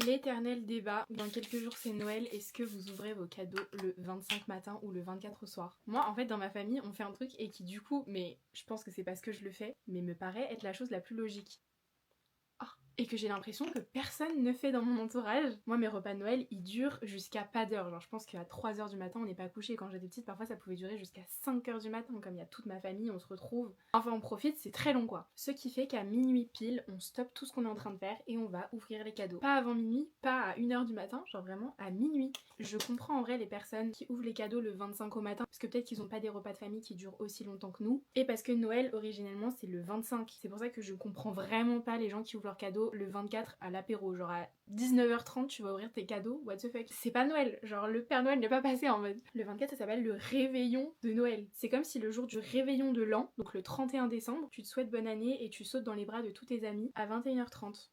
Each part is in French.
L'éternel débat, dans quelques jours c'est Noël, est-ce que vous ouvrez vos cadeaux le 25 matin ou le 24 au soir? Moi en fait dans ma famille on fait un truc et qui du coup, mais je pense que c'est parce que je le fais, mais me paraît être la chose la plus logique. Et que j'ai l'impression que personne ne fait dans mon entourage. Moi mes repas de Noël ils durent jusqu'à pas d'heure, genre je pense qu'à 3h du matin on n'est pas couché. Quand j'étais petite parfois ça pouvait durer jusqu'à 5h du matin, comme il y a toute ma famille, on se retrouve. Enfin on profite, c'est très long quoi. Ce qui fait qu'à minuit pile on stoppe tout ce qu'on est en train de faire et on va ouvrir les cadeaux. Pas avant minuit, pas à 1h du matin, genre vraiment à minuit. Je comprends en vrai les personnes qui ouvrent les cadeaux le 25 au matin, parce que peut-être qu'ils ont pas des repas de famille qui durent aussi longtemps que nous, et parce que Noël originellement c'est le 25. C'est pour ça que je comprends vraiment pas les gens qui ouvrent leurs cadeaux le 24 à l'apéro, genre à 19h30 tu vas ouvrir tes cadeaux, what the fuck. C'est pas Noël, genre le Père Noël n'est pas passé en mode. Le 24 ça s'appelle le réveillon de Noël. C'est comme si le jour du réveillon de l'an, donc le 31 décembre, tu te souhaites bonne année et tu sautes dans les bras de tous tes amis à 21h30.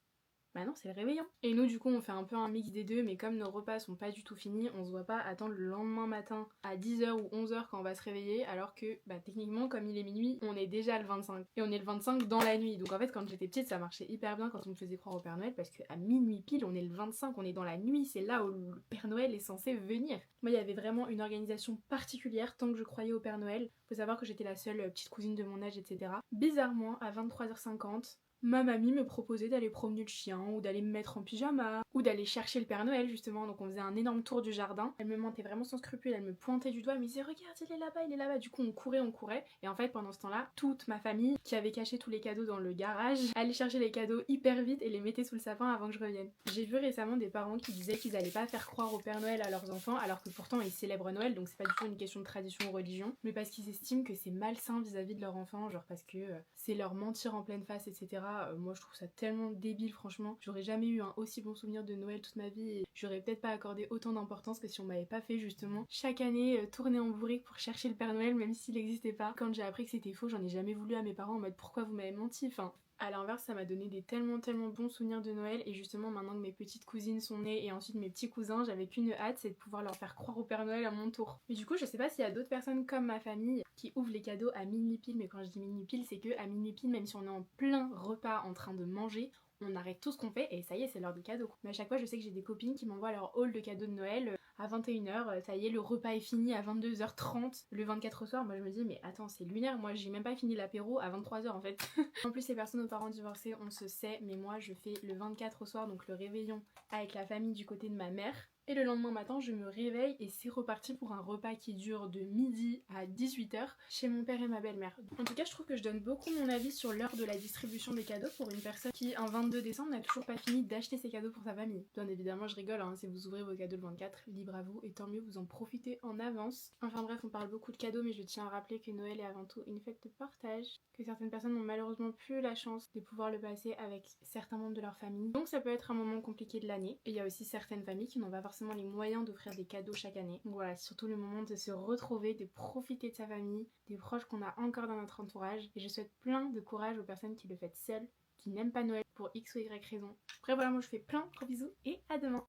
Bah non, c'est le réveillon. Et nous du coup on fait un peu un mix des deux, mais comme nos repas sont pas du tout finis, on se voit pas attendre le lendemain matin à 10h ou 11h quand on va se réveiller, alors que bah techniquement comme il est minuit, on est déjà le 25. Et on est le 25 dans la nuit. Donc en fait quand j'étais petite ça marchait hyper bien quand on me faisait croire au Père Noël, parce qu'à minuit pile on est le 25, on est dans la nuit, c'est là où le Père Noël est censé venir. Moi il y avait vraiment une organisation particulière tant que je croyais au Père Noël. Faut savoir que j'étais la seule petite cousine de mon âge, etc. Bizarrement à 23h50, ma mamie me proposait d'aller promener le chien, ou d'aller me mettre en pyjama, ou d'aller chercher le Père Noël justement. Donc on faisait un énorme tour du jardin. Elle me mentait vraiment sans scrupule, elle me pointait du doigt, elle me disait regarde il est là-bas, il est là-bas. Du coup on courait. Et en fait pendant ce temps-là, toute ma famille qui avait caché tous les cadeaux dans le garage allait chercher les cadeaux hyper vite et les mettait sous le sapin avant que je revienne. J'ai vu récemment des parents qui disaient qu'ils allaient pas faire croire au Père Noël à leurs enfants, alors que pourtant ils célèbrent Noël, donc c'est pas du tout une question de tradition ou religion, mais parce qu'ils estiment que c'est malsain vis-à-vis de leur enfant, genre parce que c'est leur mentir en pleine face, etc. Moi je trouve ça tellement débile, franchement. J'aurais jamais eu un aussi bon souvenir de Noël toute ma vie et j'aurais peut-être pas accordé autant d'importance que si on m'avait pas fait justement chaque année tourner en bourrique pour chercher le Père Noël même s'il n'existait pas. Quand j'ai appris que c'était faux, j'en ai jamais voulu à mes parents en mode pourquoi vous m'avez menti, enfin. À l'inverse, ça m'a donné des tellement bons souvenirs de Noël, et justement maintenant que mes petites cousines sont nées et ensuite mes petits cousins, j'avais qu'une hâte, c'est de pouvoir leur faire croire au Père Noël à mon tour. Mais du coup, je sais pas s'il y a d'autres personnes comme ma famille qui ouvrent les cadeaux à minuit pile, mais quand je dis minuit pile, c'est que à minuit pile, même si on est en plein repas en train de manger, on arrête tout ce qu'on fait et ça y est, c'est l'heure des cadeaux. Mais à chaque fois, je sais que j'ai des copines qui m'envoient leur haul de cadeaux de Noël à 21h, ça y est, le repas est fini à 22h30 le 24 au soir. Moi je me dis mais attends, c'est lunaire, moi j'ai même pas fini l'apéro à 23h en fait. En plus les personnes aux parents divorcés, on se sait, mais moi je fais le 24 au soir, donc le réveillon avec la famille du côté de ma mère. Et le lendemain matin, je me réveille et c'est reparti pour un repas qui dure de midi à 18h chez mon père et ma belle-mère. En tout cas, je trouve que je donne beaucoup mon avis sur l'heure de la distribution des cadeaux pour une personne qui, un 22 décembre, n'a toujours pas fini d'acheter ses cadeaux pour sa famille. Bien évidemment, je rigole, hein, si vous ouvrez vos cadeaux le 24, libre à vous, et tant mieux, vous en profitez en avance. Enfin bref, on parle beaucoup de cadeaux, mais je tiens à rappeler que Noël est avant tout une fête de partage, que certaines personnes n'ont malheureusement plus la chance de pouvoir le passer avec certains membres de leur famille. Donc ça peut être un moment compliqué de l'année, et il y a aussi certaines familles qui n'ont pas forcément les moyens d'offrir des cadeaux chaque année. Donc voilà, c'est surtout le moment de se retrouver, de profiter de sa famille, des proches qu'on a encore dans notre entourage, et je souhaite plein de courage aux personnes qui le fêtent seules, qui n'aiment pas Noël pour X ou Y raison. Après voilà, moi je fais plein de gros bisous et à demain.